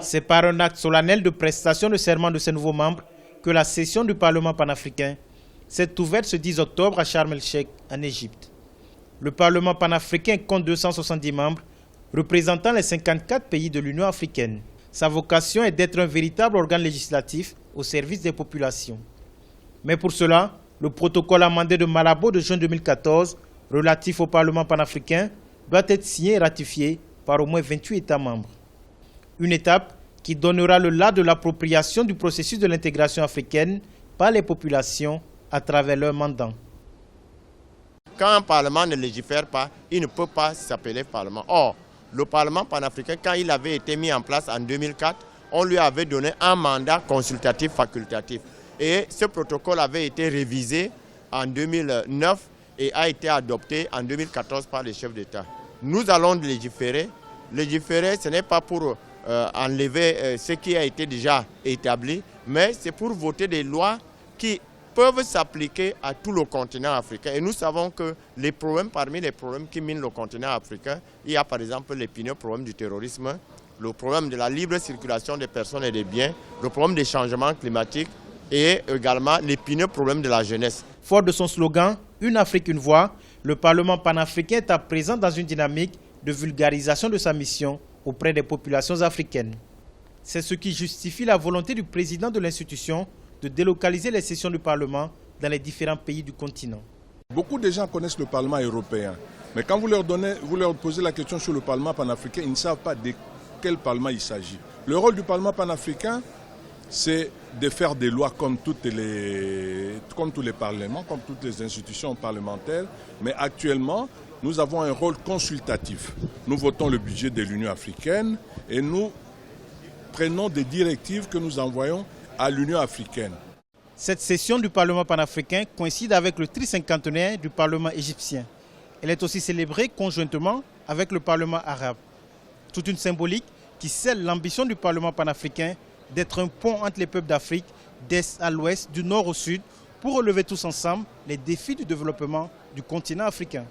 C'est par un acte solennel de prestation de serment de ces nouveaux membres que la session du Parlement panafricain s'est ouverte ce 10 octobre à Sharm el-Sheikh, en Égypte. Le Parlement panafricain compte 270 membres, représentant les 54 pays de l'Union africaine. Sa vocation est d'être un véritable organe législatif au service des populations. Mais pour cela, le protocole amendé de Malabo de juin 2014, relatif au Parlement panafricain, doit être signé et ratifié par au moins 28 États membres. Une étape qui donnera le la de l'appropriation du processus de l'intégration africaine par les populations à travers leur mandat. Quand un Parlement ne légifère pas, il ne peut pas s'appeler Parlement. Or, le Parlement panafricain, quand il avait été mis en place en 2004, on lui avait donné un mandat consultatif facultatif. Et ce protocole avait été révisé en 2009 et a été adopté en 2014 par les chefs d'État. Nous allons légiférer. Légiférer, ce n'est pas pour enlever ce qui a été déjà établi, mais c'est pour voter des lois qui peuvent s'appliquer à tout le continent africain. Et nous savons que les problèmes, parmi les problèmes qui minent le continent africain, il y a par exemple l'épineux problème du terrorisme, le problème de la libre circulation des personnes et des biens, le problème des changements climatiques et également l'épineux problème de la jeunesse. Fort de son slogan « Une Afrique, une voix », le Parlement panafricain est à présent dans une dynamique de vulgarisation de sa mission auprès des populations africaines. C'est ce qui justifie la volonté du président de l'institution de délocaliser les sessions du Parlement dans les différents pays du continent. Beaucoup de gens connaissent le Parlement européen, mais quand vous leur posez la question sur le Parlement panafricain, ils ne savent pas de quel Parlement il s'agit. Le rôle du Parlement panafricain, c'est de faire des lois comme tous les parlements, comme toutes les institutions parlementaires, mais actuellement, nous avons un rôle consultatif. Nous votons le budget de l'Union africaine et nous prenons des directives que nous envoyons à l'Union africaine. Cette session du Parlement panafricain coïncide avec le tricinquantenaire du Parlement égyptien. Elle est aussi célébrée conjointement avec le Parlement arabe. Toute une symbolique qui scelle l'ambition du Parlement panafricain d'être un pont entre les peuples d'Afrique, d'est à l'ouest, du nord au sud, pour relever tous ensemble les défis du développement du continent africain.